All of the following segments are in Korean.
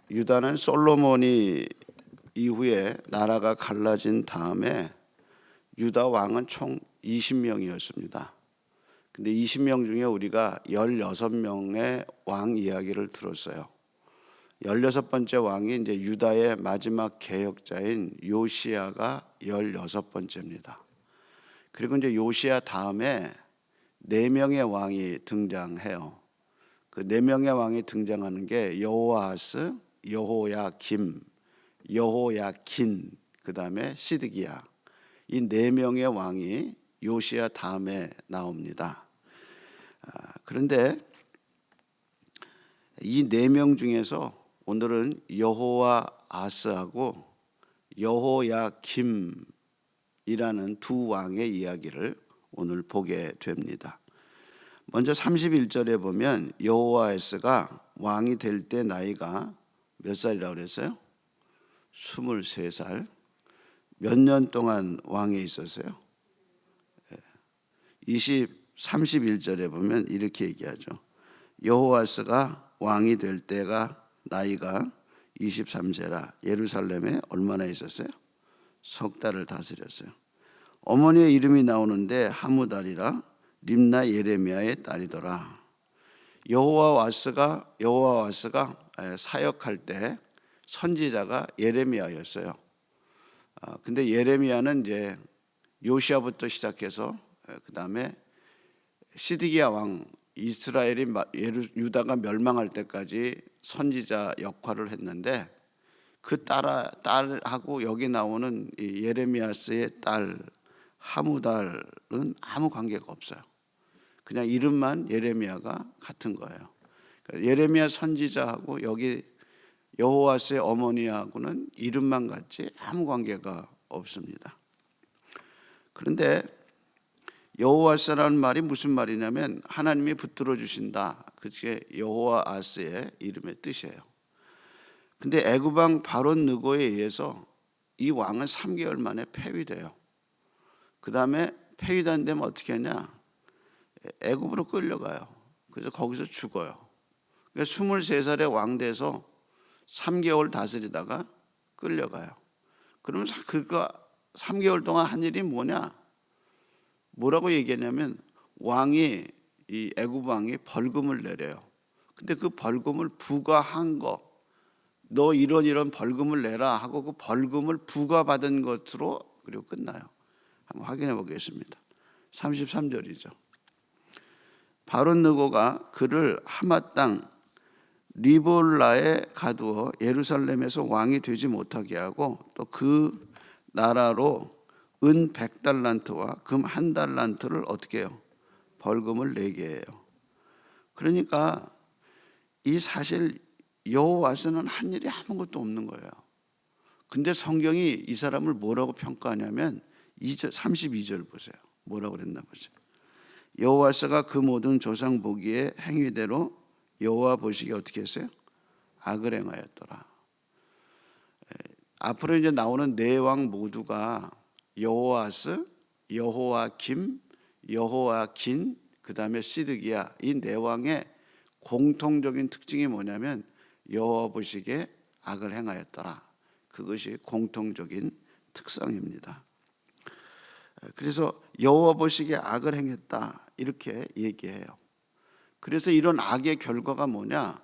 유다는 솔로몬이 이후에 나라가 갈라진 다음에 유다 왕은 총 20명이었습니다. 근데 20명 중에 우리가 16명의 왕 이야기를 들었어요. 16번째 왕이 이제 유다의 마지막 개혁자인 요시야가 16번째입니다. 그리고 이제 요시야 다음에 4명의 왕이 등장해요. 그 4명의 왕이 등장하는 게 여호아스, 여호야김, 여호야긴, 그 다음에 시드기야. 이 4명의 왕이 요시야 다음에 나옵니다. 그런데 이 4명 중에서 오늘은 여호아스하고 여호야김이라는 두 왕의 이야기를 오늘 보게 됩니다. 먼저 31절에 보면 여호아스가 왕이 될 때 나이가 몇 살이라고 그랬어요? 23살. 몇 년 동안 왕에 있었어요? 31절에 보면 이렇게 얘기하죠. 여호아스가 왕이 될 때가 나이가 23세라 예루살렘에 얼마나 있었어요? 석 달을 다스렸어요. 어머니의 이름이 나오는데 하무달이라 림나 예레미야의 딸이더라. 여호아스가 사역할 때 선지자가 예레미야였어요. 근데 예레미야는 이제 요시야부터 시작해서 그 다음에 시드기야 왕 이스라엘이 유다가 멸망할 때까지 선지자 역할을 했는데 그 딸하고 여기 나오는 이 예레미야스의 딸 하무달은 아무 관계가 없어요. 그냥 이름만 예레미야가 같은 거예요. 그러니까 예레미야 선지자하고 여기 여호아스의 어머니하고는 이름만 같지 아무 관계가 없습니다. 그런데 여호아스라는 말이 무슨 말이냐면 하나님이 붙들어 주신다. 그게 여호아스의 이름의 뜻이에요. 근데 애굽 왕 바론 느고에 의해서 이 왕은 3개월 만에 폐위돼요. 그 다음에 폐위된 데면 어떻게 하냐? 애굽으로 끌려가요. 그래서 거기서 죽어요. 그러니까 23살에 왕 돼서 3개월 다스리다가 끌려가요. 그러면 그가 3개월 동안 한 일이 뭐냐? 뭐라고 얘기하냐면 이 애굽 왕이 벌금을 내려요. 근데 그 벌금을 부과한 거, 너 이런 벌금을 내라 하고 그 벌금을 부과받은 것으로 그리고 끝나요. 한번 확인해 보겠습니다. 33절이죠. 바론 느고가 그를 하맛 땅 리볼라에 가두어 예루살렘에서 왕이 되지 못하게 하고 또 그 나라로 은 100달란트와 금 1달란트를 어떻게 해요? 벌금을 내게 해요. 그러니까 이 사실 여호와스는 한 일이 아무것도 없는 거예요. 근데 성경이 이 사람을 뭐라고 평가하냐면 32절 보세요. 뭐라고 그랬나 보세요. 여호와스가 그 모든 조상 보기에 행위대로 여호와 보시기에 어떻게 했어요? 악을 행하였더라. 앞으로 이제 나오는 4왕 모두가 여호아스, 여호야김, 여호야긴, 그 다음에 시드기야, 이 4왕의 공통적인 특징이 뭐냐면 여호와 보시기에 악을 행하였더라. 그것이 공통적인 특성입니다. 그래서 여호와 보시기에 악을 행했다 이렇게 얘기해요. 그래서 이런 악의 결과가 뭐냐?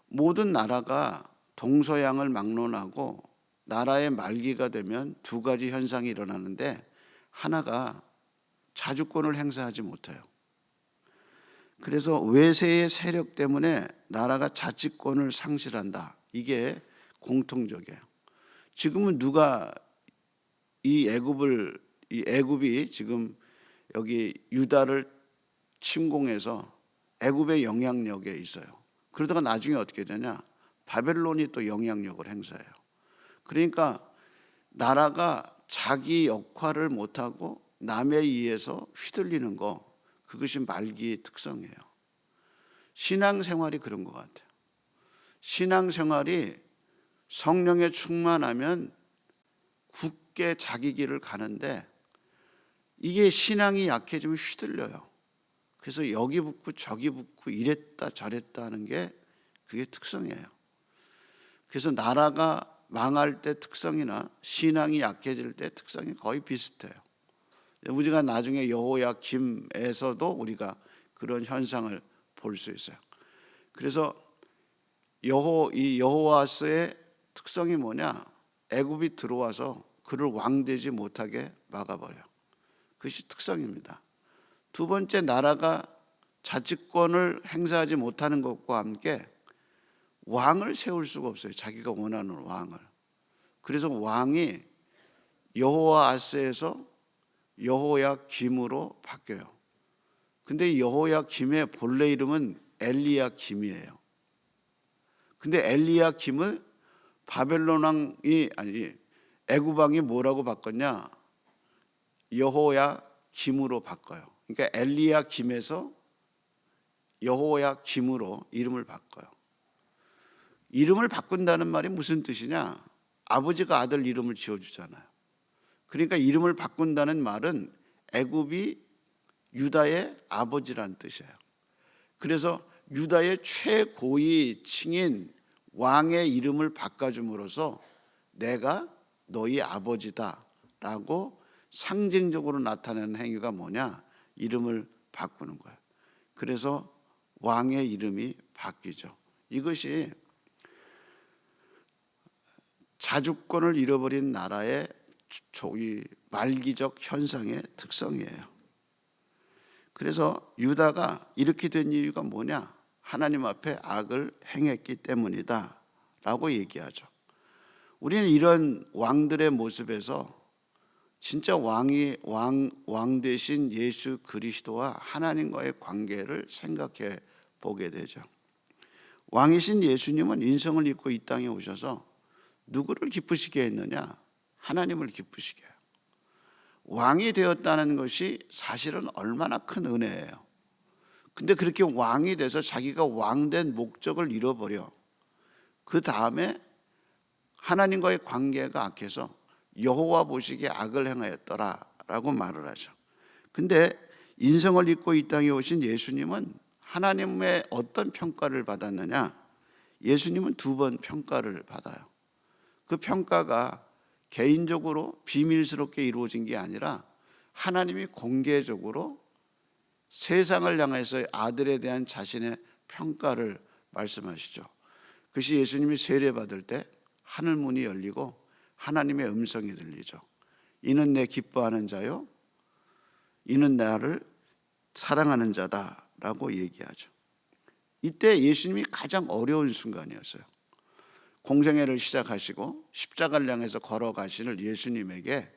모든 나라가 동서양을 막론하고 나라의 말기가 되면 2가지 현상이 일어나는데 하나가 자주권을 행사하지 못해요. 그래서 외세의 세력 때문에 나라가 자치권을 상실한다. 이게 공통적이에요. 지금은 누가 이 애굽이 지금 여기 유다를 침공해서 애굽의 영향력에 있어요. 그러다가 나중에 어떻게 되냐? 바벨론이 또 영향력을 행사해요. 그러니까 나라가 자기 역할을 못하고 남에 의해서 휘둘리는 거, 그것이 말기의 특성이에요. 신앙생활이 그런 것 같아요. 신앙생활이 성령에 충만하면 굳게 자기 길을 가는데 이게 신앙이 약해지면 휘둘려요. 그래서 여기 붙고 저기 붙고 이랬다 저랬다 하는 게 그게 특성이에요. 그래서 나라가 망할 때 특성이나 신앙이 약해질 때 특성이 거의 비슷해요. 우리가 나중에 여호야김에서도 우리가 그런 현상을 볼 수 있어요. 그래서 이 여호와스의 특성이 뭐냐? 애굽이 들어와서 그를 왕되지 못하게 막아버려요. 그것이 특성입니다. 두 번째, 나라가 자치권을 행사하지 못하는 것과 함께 왕을 세울 수가 없어요. 자기가 원하는 왕을. 그래서 왕이 여호와스에서 여호야김으로 바뀌어요. 근데 여호야김의 본래 이름은 엘리야김이에요. 근데 엘리야김을 바벨론 왕이 애굽 왕이 뭐라고 바꿨냐? 여호야김으로 바꿔요. 그러니까 엘리야김에서 여호야김으로 이름을 바꿔요. 이름을 바꾼다는 말이 무슨 뜻이냐? 아버지가 아들 이름을 지어주잖아요. 그러니까 이름을 바꾼다는 말은 애굽이 유다의 아버지라는 뜻이에요. 그래서 유다의 최고위층인 왕의 이름을 바꿔줌으로써 내가 너희 아버지다 라고 상징적으로 나타내는 행위가 뭐냐? 이름을 바꾸는 거예요. 그래서 왕의 이름이 바뀌죠. 이것이 자주권을 잃어버린 나라의 말기적 현상의 특성이에요. 그래서 유다가 이렇게 된 이유가 뭐냐? 하나님 앞에 악을 행했기 때문이다 라고 얘기하죠. 우리는 이런 왕들의 모습에서 진짜 왕 대신 예수 그리스도와 하나님과의 관계를 생각해 보게 되죠. 왕이신 예수님은 인성을 입고 이 땅에 오셔서 누구를 기쁘시게 했느냐? 하나님을 기쁘시게 해요. 왕이 되었다는 것이 사실은 얼마나 큰 은혜예요. 근데 그렇게 왕이 돼서 자기가 왕된 목적을 잃어버려. 그 다음에 하나님과의 관계가 악해서 여호와 보시기에 악을 행하였더라라고 말을 하죠. 근데 인성을 입고 이 땅에 오신 예수님은 하나님의 어떤 평가를 받았느냐? 예수님은 2번 평가를 받아요. 그 평가가 개인적으로 비밀스럽게 이루어진 게 아니라 하나님이 공개적으로 세상을 향해서 아들에 대한 자신의 평가를 말씀하시죠. 그것이 예수님이 세례받을 때 하늘 문이 열리고 하나님의 음성이 들리죠. 이는 내 기뻐하는 자요, 이는 나를 사랑하는 자다라고 얘기하죠. 이때 예수님이 가장 어려운 순간이었어요. 공생애를 시작하시고 십자가를 향해서 걸어가시는 예수님에게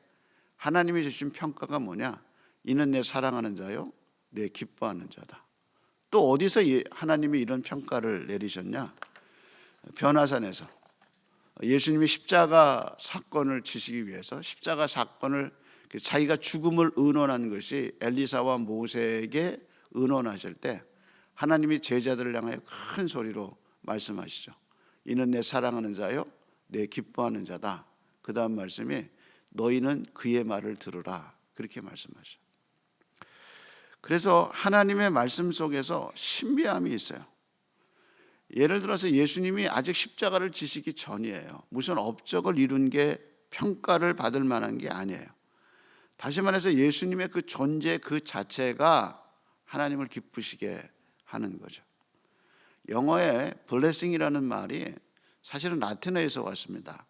하나님이 주신 평가가 뭐냐? 이는 내 사랑하는 자요, 내 기뻐하는 자다. 또 어디서 하나님이 이런 평가를 내리셨냐? 변화산에서 예수님이 십자가 사건을 치시기 위해서 십자가 사건을 자기가 죽음을 의논한 것이 엘리사와 모세에게 의논하실 때 하나님이 제자들을 향하여 큰 소리로 말씀하시죠. 이는 내 사랑하는 자요, 내 기뻐하는 자다. 그 다음 말씀이 너희는 그의 말을 들으라. 그렇게 말씀하셔요. 그래서 하나님의 말씀 속에서 신비함이 있어요. 예를 들어서 예수님이 아직 십자가를 지시기 전이에요. 무슨 업적을 이룬 게 평가를 받을 만한 게 아니에요. 다시 말해서 예수님의 그 존재 그 자체가 하나님을 기쁘시게 하는 거죠. 영어에 blessing이라는 말이 사실은 라틴어에서 왔습니다.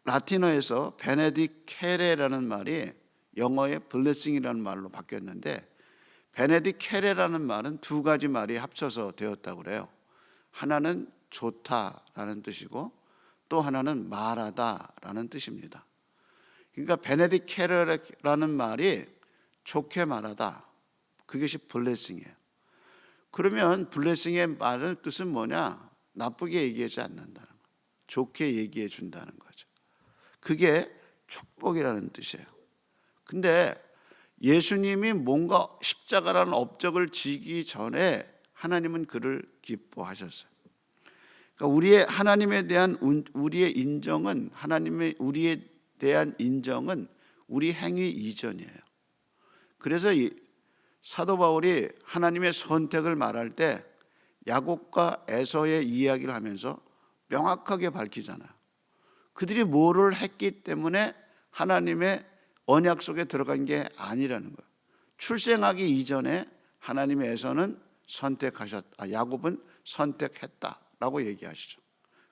라틴어에서 베네디케레라는 말이 영어의 blessing이라는 말로 바뀌었는데 베네디케레라는 말은 2가지 말이 합쳐서 되었다고 그래요. 하나는 좋다라는 뜻이고 또 하나는 말하다라는 뜻입니다. 그러니까 베네디케레라는 말이 좋게 말하다. 그것이 blessing이에요. 그러면 블레싱의 말은 뜻은 뭐냐? 나쁘게 얘기하지 않는다는 거, 좋게 얘기해 준다는 거죠. 그게 축복이라는 뜻이에요. 근데 예수님이 뭔가 십자가라는 업적을 지기 전에 하나님은 그를 기뻐하셨어요. 그러니까 하나님에 대한 우리의 인정은 우리에 대한 인정은 우리 행위 이전이에요. 그래서 사도 바울이 하나님의 선택을 말할 때 야곱과 에서의 이야기를 하면서 명확하게 밝히잖아요. 그들이 뭐를 했기 때문에 하나님의 언약 속에 들어간 게 아니라는 거예요. 출생하기 이전에 하나님의 에서는 야곱은 선택했다라고 얘기하시죠.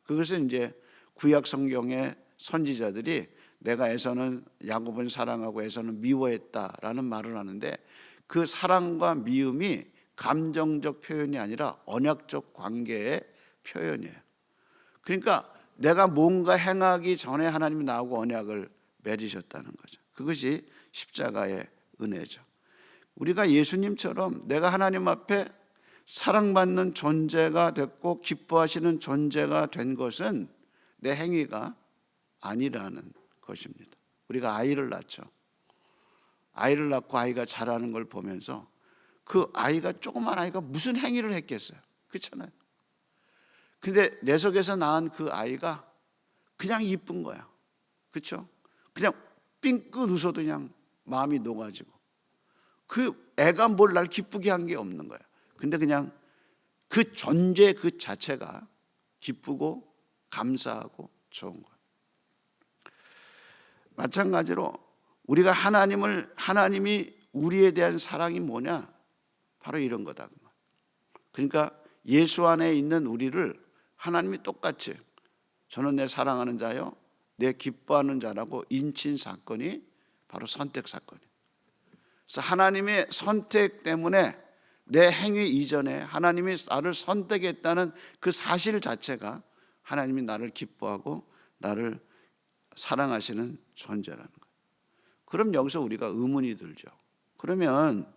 그것은 이제 구약 성경의 선지자들이 내가 에서는 야곱은 사랑하고 에서는 미워했다라는 말을 하는데, 그 사랑과 미움이 감정적 표현이 아니라 언약적 관계의 표현이에요. 그러니까 내가 뭔가 행하기 전에 하나님이 나하고 언약을 맺으셨다는 거죠. 그것이 십자가의 은혜죠. 우리가 예수님처럼 내가 하나님 앞에 사랑받는 존재가 됐고 기뻐하시는 존재가 된 것은 내 행위가 아니라는 것입니다. 우리가 아이를 낳죠. 아이를 낳고 아이가 자라는 걸 보면서 그 아이가, 조그만 아이가 무슨 행위를 했겠어요? 그렇잖아요. 근데 내 속에서 낳은 그 아이가 그냥 이쁜 거야. 그렇죠? 그냥 삥긋 웃어도 그냥 마음이 녹아지고, 그 애가 뭘 날 기쁘게 한 게 없는 거야. 근데 그냥 그 존재 그 자체가 기쁘고 감사하고 좋은 거야. 마찬가지로 우리가 하나님이 우리에 대한 사랑이 뭐냐? 바로 이런 거다. 그러니까 예수 안에 있는 우리를 하나님이 똑같이 저는 내 사랑하는 자요, 내 기뻐하는 자라고 인친 사건이 바로 선택 사건이에요. 그래서 하나님의 선택 때문에 내 행위 이전에 하나님이 나를 선택했다는 그 사실 자체가 하나님이 나를 기뻐하고 나를 사랑하시는 존재라는 거예요. 그럼 여기서 우리가 의문이 들죠. 그러면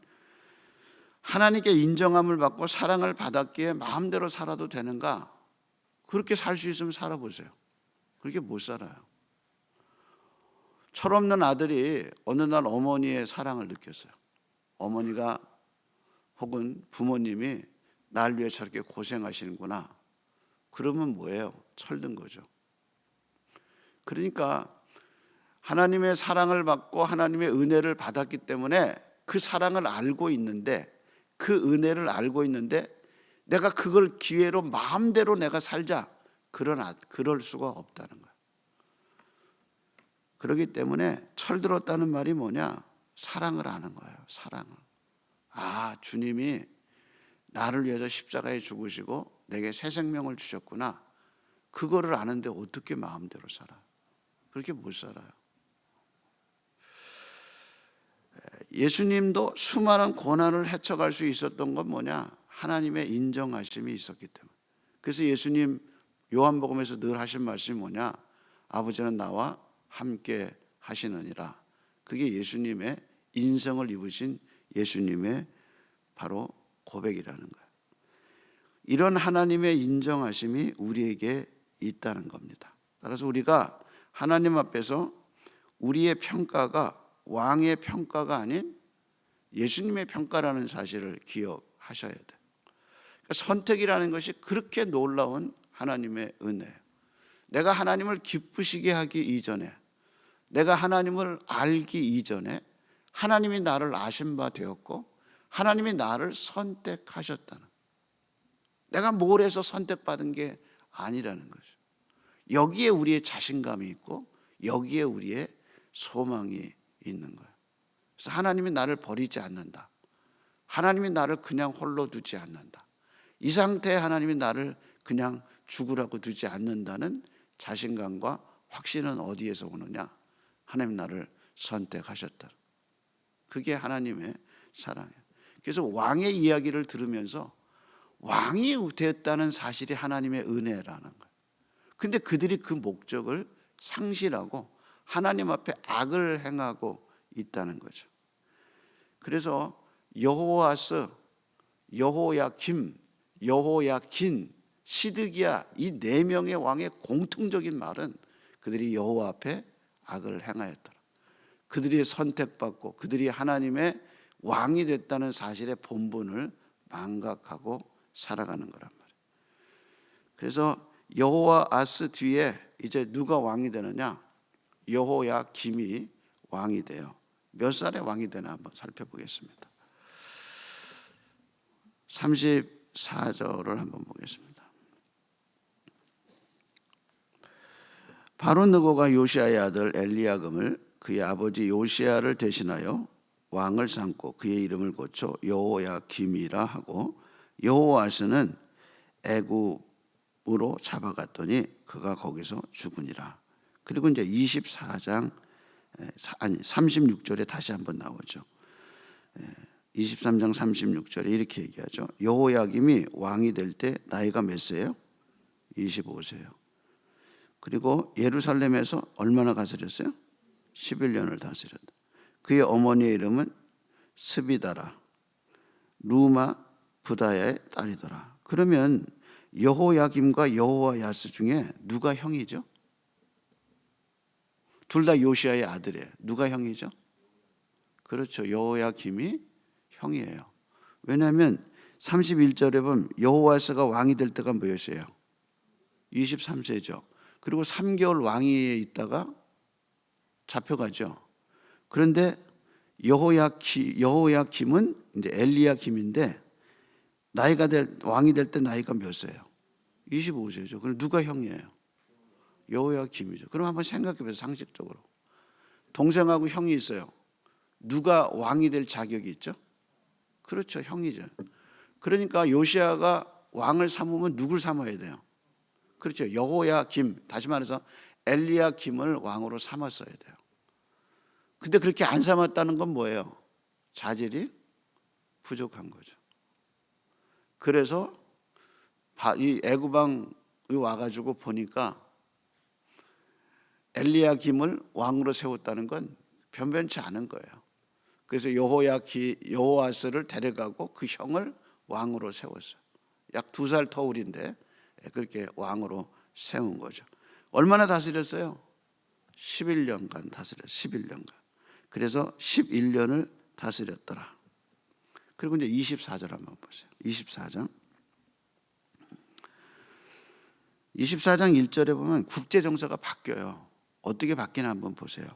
하나님께 인정함을 받고 사랑을 받았기에 마음대로 살아도 되는가? 그렇게 살 수 있으면 살아보세요. 그렇게 못 살아요. 철없는 아들이 어느 날 어머니의 사랑을 느꼈어요. 어머니가 혹은 부모님이 날 위해 저렇게 고생하시는구나. 그러면 뭐예요? 철든 거죠. 그러니까 하나님의 사랑을 받고 하나님의 은혜를 받았기 때문에 그 사랑을 알고 있는데, 그 은혜를 알고 있는데 내가 그걸 기회로 마음대로 내가 살자, 그럴 수가 없다는 거예요. 그렇기 때문에 철들었다는 말이 뭐냐? 사랑을 아는 거예요. 사랑을. 주님이 나를 위해서 십자가에 죽으시고 내게 새 생명을 주셨구나. 그거를 아는데 어떻게 마음대로 살아요? 그렇게 못 살아요. 예수님도 수많은 고난을 헤쳐갈 수 있었던 건 뭐냐? 하나님의 인정하심이 있었기 때문에. 그래서 예수님 요한복음에서 늘 하신 말씀이 뭐냐? 아버지는 나와 함께 하시느니라. 그게 예수님의 인성을 입으신 예수님의 바로 고백이라는 거예요. 이런 하나님의 인정하심이 우리에게 있다는 겁니다. 따라서 우리가 하나님 앞에서 우리의 평가가 왕의 평가가 아닌 예수님의 평가라는 사실을 기억하셔야 돼요. 그러니까 선택이라는 것이 그렇게 놀라운 하나님의 은혜예요. 내가 하나님을 기쁘시게 하기 이전에, 내가 하나님을 알기 이전에 하나님이 나를 아신 바 되었고 하나님이 나를 선택하셨다는, 내가 뭘 해서 선택받은 게 아니라는 거죠. 여기에 우리의 자신감이 있고 여기에 우리의 소망이 있는 거예요. 그래서 하나님이 나를 버리지 않는다. 하나님이 나를 그냥 홀로 두지 않는다. 이 상태에 하나님이 나를 그냥 죽으라고 두지 않는다는 자신감과 확신은 어디에서 오느냐? 하나님 나를 선택하셨다. 그게 하나님의 사랑이에요. 그래서 왕의 이야기를 들으면서 왕이 되었다는 사실이 하나님의 은혜라는 거예요. 근데 그들이 그 목적을 상실하고 하나님 앞에 악을 행하고 있다는 거죠. 그래서 여호아스, 여호야김, 여호야긴, 시드기야, 이 네 명의 왕의 공통적인 말은 그들이 여호와 앞에 악을 행하였더라. 그들이 선택받고 그들이 하나님의 왕이 됐다는 사실의 본분을 망각하고 살아가는 거란 말이에요. 그래서 여호아스 뒤에 이제 누가 왕이 되느냐? 여호야김이 왕이 돼요. 몇 살에 왕이 되나 한번 살펴보겠습니다. 34절을 한번 보겠습니다. 바로 느고가 요시야의 아들 엘리야금을 그의 아버지 요시야를 대신하여 왕을 삼고 그의 이름을 고쳐 여호야김이라 하고, 여호아스는 애굽으로 잡아갔더니 그가 거기서 죽으니라. 그리고 이제 24장 36절에 다시 한번 나오죠. 23장 36절에 이렇게 얘기하죠. 여호야김이 왕이 될 때 나이가 몇 세예요? 25세예요. 그리고 예루살렘에서 얼마나 다스렸어요? 11년을 다스렸다. 그의 어머니의 이름은 스비다라, 루마 부다야의 딸이더라. 그러면 여호야김과 여호야스 중에 누가 형이죠? 둘 다 요시야의 아들이에요. 누가 형이죠? 그렇죠. 여호야김이 형이에요. 왜냐하면 31절에 보면 여호아스가 왕이 될 때가 몇이에요? 23세죠. 그리고 3개월 왕위에 있다가 잡혀가죠. 그런데 여호야김은 이제 엘리야김인데 나이가 왕이 될 때 나이가 몇 세예요? 25세죠. 그럼 누가 형이에요? 여호야김이죠. 그럼 한번 생각해 보세요. 상식적으로. 동생하고 형이 있어요. 누가 왕이 될 자격이 있죠? 그렇죠. 형이죠. 그러니까 요시야가 왕을 삼으면 누굴 삼아야 돼요? 그렇죠. 여호야김, 다시 말해서 엘리야김을 왕으로 삼았어야 돼요. 근데 그렇게 안 삼았다는 건 뭐예요? 자질이 부족한 거죠. 그래서 이 애굽 왕이 와가지고 보니까 엘리야김을 왕으로 세웠다는 건 변변치 않은 거예요. 그래서 여호아스를 데려가고 그 형을 왕으로 세웠어요. 약 2살 터울인데 그렇게 왕으로 세운 거죠. 얼마나 다스렸어요? 11년간 다스렸어요. 11년간. 그래서 11년을 다스렸더라. 그리고 이제 24절 한번 보세요. 24장 1절에 보면 국제 정세가 바뀌어요. 어떻게 바뀌나 한번 보세요.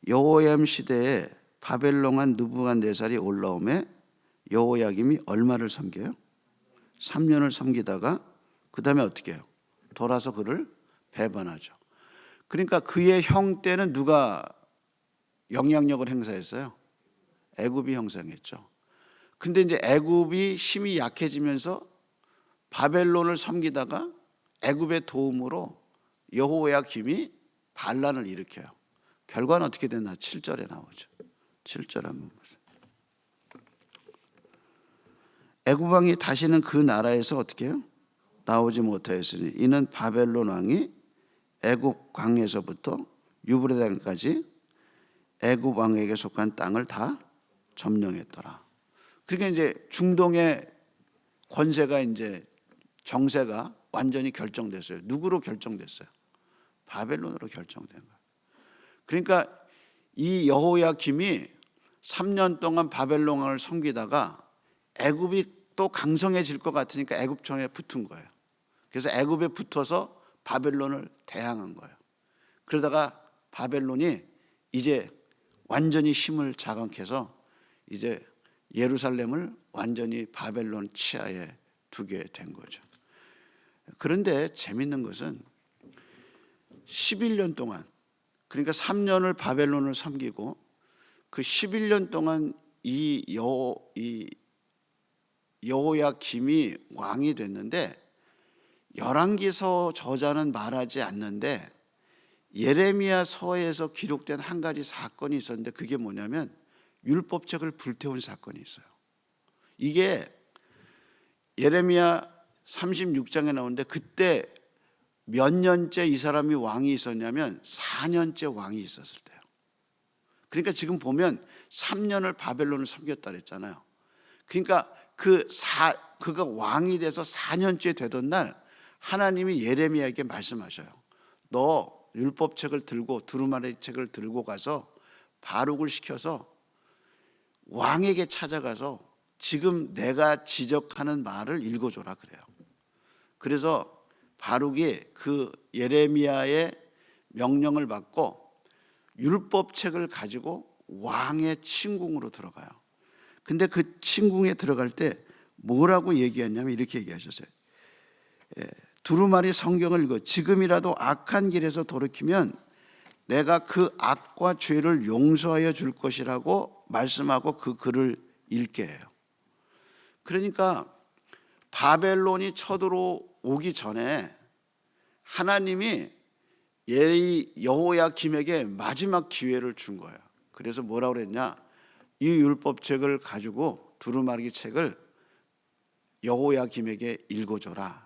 여호야김 시대에 바벨론 느부갓네살이 올라오매 여호야김이 얼마를 섬겨요? 3년을 섬기다가 그 다음에 어떻게 해요? 돌아서 그를 배반하죠. 그러니까 그의 형 때는 누가 영향력을 행사했어요? 애굽이 형성했죠. 근데 이제 애굽이 힘이 약해지면서 바벨론을 섬기다가 애굽의 도움으로 여호야김이 반란을 일으켜요. 결과는 어떻게 됐나? 7절에 나오죠. 7절 한번 보세요. 애굽 왕이 다시는 그 나라에서 어떻게 해요? 나오지 못하였으니 이는 바벨론 왕이 애굽 광에서부터 유브라데강까지 애굽 왕에게 속한 땅을 다 점령했더라. 그러니까 이제 중동의 권세가 이제 정세가 완전히 결정됐어요. 누구로 결정됐어요? 바벨론으로 결정된 거예요. 그러니까 이 여호야김이 3년 동안 바벨론 왕을 섬기다가 애굽이 또 강성해질 것 같으니까 애굽청에 붙은 거예요. 그래서 애굽에 붙어서 바벨론을 대항한 거예요. 그러다가 바벨론이 이제 완전히 힘을 장악해서 이제 예루살렘을 완전히 바벨론 치하에 두게 된 거죠. 그런데 재밌는 것은 11년 동안, 그러니까 3년을 바벨론을 섬기고 그 11년 동안 이 여호야김이 왕이 됐는데, 열왕기서 저자는 말하지 않는데 예레미야 서에서 기록된 한 가지 사건이 있었는데, 그게 뭐냐면 율법책을 불태운 사건이 있어요. 이게 예레미야 36장에 나오는데, 그때 몇 년째 이 사람이 왕이 있었냐면 4년째 왕이 있었을 때요. 그러니까 지금 보면 3년을 바벨론을 섬겼다 그랬잖아요. 그러니까 그가 왕이 돼서 4년째 되던 날 하나님이 예레미야에게 말씀하셔요. 너 율법책을 들고 두루마리 책을 들고 가서 바룩을 시켜서 왕에게 찾아가서 지금 내가 지적하는 말을 읽어줘라 그래요. 그래서 바룩이 그 예레미야의 명령을 받고 율법책을 가지고 왕의 침궁으로 들어가요. 근데 그 침궁에 들어갈 때 뭐라고 얘기했냐면 이렇게 얘기하셨어요. 두루마리 성경을 읽어 지금이라도 악한 길에서 돌이키면 내가 그 악과 죄를 용서하여 줄 것이라고 말씀하고 그 글을 읽게 해요. 그러니까 바벨론이 쳐들어오기 전에 하나님이 여호야김에게 마지막 기회를 준 거예요. 그래서 뭐라고 그랬냐? 이 율법책을 가지고 두루마리 책을 여호야김에게 읽어줘라.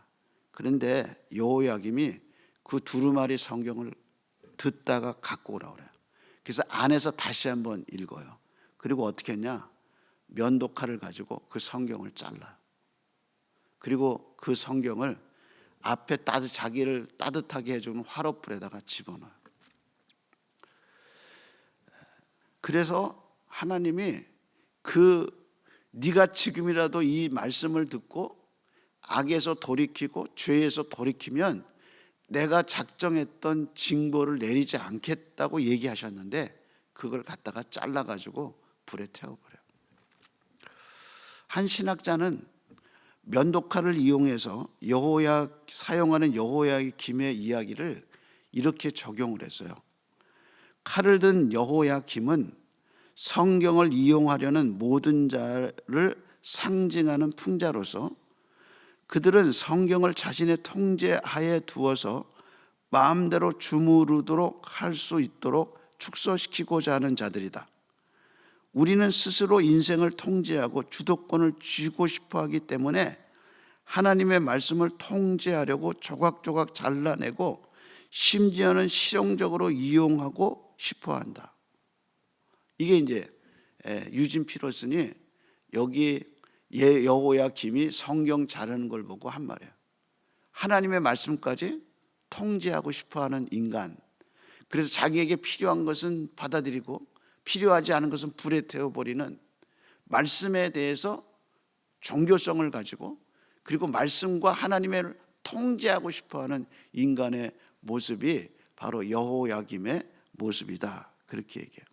그런데 여호야김이 그 두루마리 성경을 듣다가 갖고 오라고 그래요. 그래서 안에서 다시 한번 읽어요. 그리고 어떻게 했냐? 면도칼을 가지고 그 성경을 잘라요. 그리고 그 성경을 앞에 자기를 따뜻하게 해주는 화롯불에다가 집어넣어요. 그래서 하나님이 네가 지금이라도 이 말씀을 듣고 악에서 돌이키고 죄에서 돌이키면 내가 작정했던 징벌을 내리지 않겠다고 얘기하셨는데 그걸 갖다가 잘라가지고 불에 태워버려요. 한 신학자는 면도칼을 이용해서 사용하는 여호야김의 이야기를 이렇게 적용을 했어요. 칼을 든 여호야김은 성경을 이용하려는 모든 자를 상징하는 풍자로서 그들은 성경을 자신의 통제하에 두어서 마음대로 주무르도록 할 수 있도록 축소시키고자 하는 자들이다. 우리는 스스로 인생을 통제하고 주도권을 쥐고 싶어 하기 때문에 하나님의 말씀을 통제하려고 조각조각 잘라내고 심지어는 실용적으로 이용하고 싶어 한다. 이게 이제 유진 피터슨이 여기 여호야김이 성경 자르는 걸 보고 한 말이에요. 하나님의 말씀까지 통제하고 싶어하는 인간. 그래서 자기에게 필요한 것은 받아들이고 필요하지 않은 것은 불에 태워버리는 말씀에 대해서 종교성을 가지고 그리고 말씀과 하나님을 통제하고 싶어하는 인간의 모습이 바로 여호야김의 모습이다. 그렇게 얘기해요.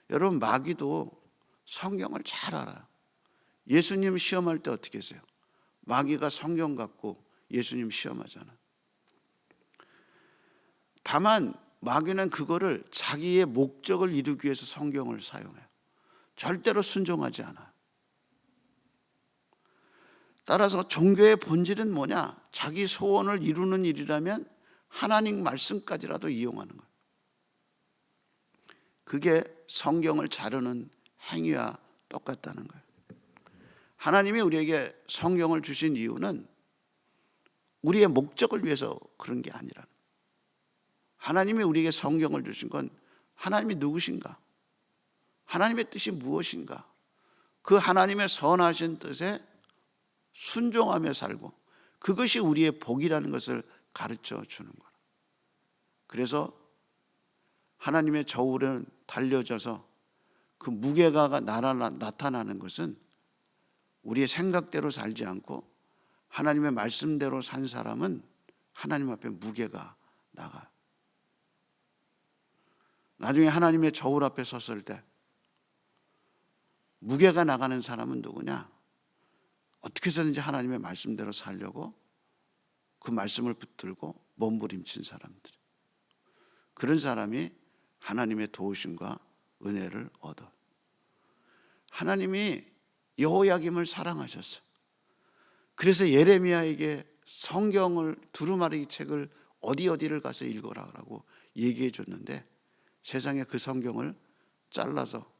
여러분, 마귀도 성경을 잘 알아요. 예수님 시험할 때 어떻게 했어요? 마귀가 성경 갖고 예수님 시험하잖아. 다만 마귀는 그거를 자기의 목적을 이루기 위해서 성경을 사용해요. 절대로 순종하지 않아요. 따라서 종교의 본질은 뭐냐? 자기 소원을 이루는 일이라면 하나님 말씀까지라도 이용하는 거예요. 그게 성경을 자르는 행위와 똑같다는 거예요. 하나님이 우리에게 성경을 주신 이유는 우리의 목적을 위해서 그런 게 아니라는 거예요. 하나님이 우리에게 성경을 주신 건 하나님이 누구신가? 하나님의 뜻이 무엇인가? 그 하나님의 선하신 뜻에 순종하며 살고 그것이 우리의 복이라는 것을 가르쳐 주는 거예요. 그래서 하나님의 저울은 달려져서 그 무게가 나타나는 것은 우리의 생각대로 살지 않고 하나님의 말씀대로 산 사람은 하나님 앞에 무게가 나가요. 나중에 하나님의 저울 앞에 섰을 때 무게가 나가는 사람은 누구냐? 어떻게 해서든지 하나님의 말씀대로 살려고 그 말씀을 붙들고 몸부림친 사람들. 그런 사람이 하나님의 도우심과 은혜를 얻어. 하나님이 여호야김을 사랑하셨어. 그래서 예레미야에게 성경을 두루마리 책을 어디를 가서 읽어라라고 얘기해 줬는데 세상에 그 성경을 잘라서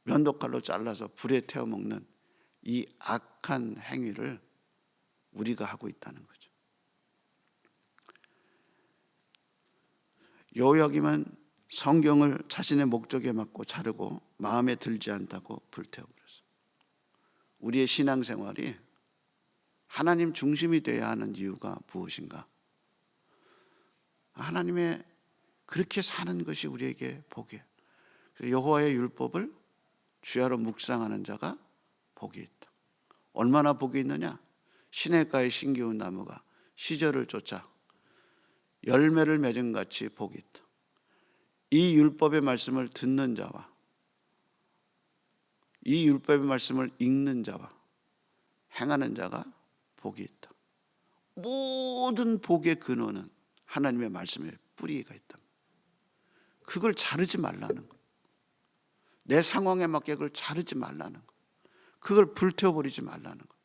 면도칼로 잘라서 불에 태워 먹는 이 악한 행위를 우리가 하고 있다는 거죠. 여호야김은 성경을 자신의 목적에 맞고 자르고 마음에 들지 않다고 불태워버렸어요. 우리의 신앙생활이 하나님 중심이 되어야 하는 이유가 무엇인가? 하나님의 그렇게 사는 것이 우리에게 복이에요. 여호와의 율법을 주야로 묵상하는 자가 복이 있다. 얼마나 복이 있느냐? 시냇가에 신기운 나무가 시절을 쫓아 열매를 맺은 같이 복이 있다. 이 율법의 말씀을 듣는 자와 이 율법의 말씀을 읽는 자와 행하는 자가 복이 있다. 모든 복의 근원은 하나님의 말씀에 뿌리가 있다. 그걸 자르지 말라는 거. 내 상황에 맞게 그걸 자르지 말라는 거. 그걸 불태워버리지 말라는 거.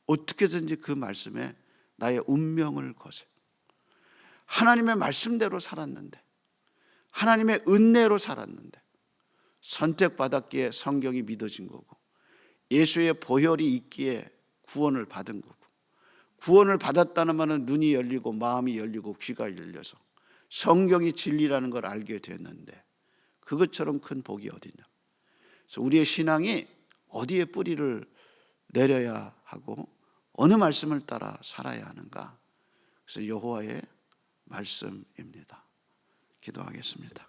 어떻게든지 그 말씀에 나의 운명을 거세요. 하나님의 말씀대로 살았는데, 하나님의 은혜로 살았는데, 선택받았기에 성경이 믿어진 거고, 예수의 보혈이 있기에 구원을 받은 거고, 구원을 받았다는 말은 눈이 열리고 마음이 열리고 귀가 열려서 성경이 진리라는 걸 알게 됐는데, 그것처럼 큰 복이 어디냐. 그래서 우리의 신앙이 어디에 뿌리를 내려야 하고 어느 말씀을 따라 살아야 하는가. 그래서 여호와의 말씀입니다. 기도하겠습니다.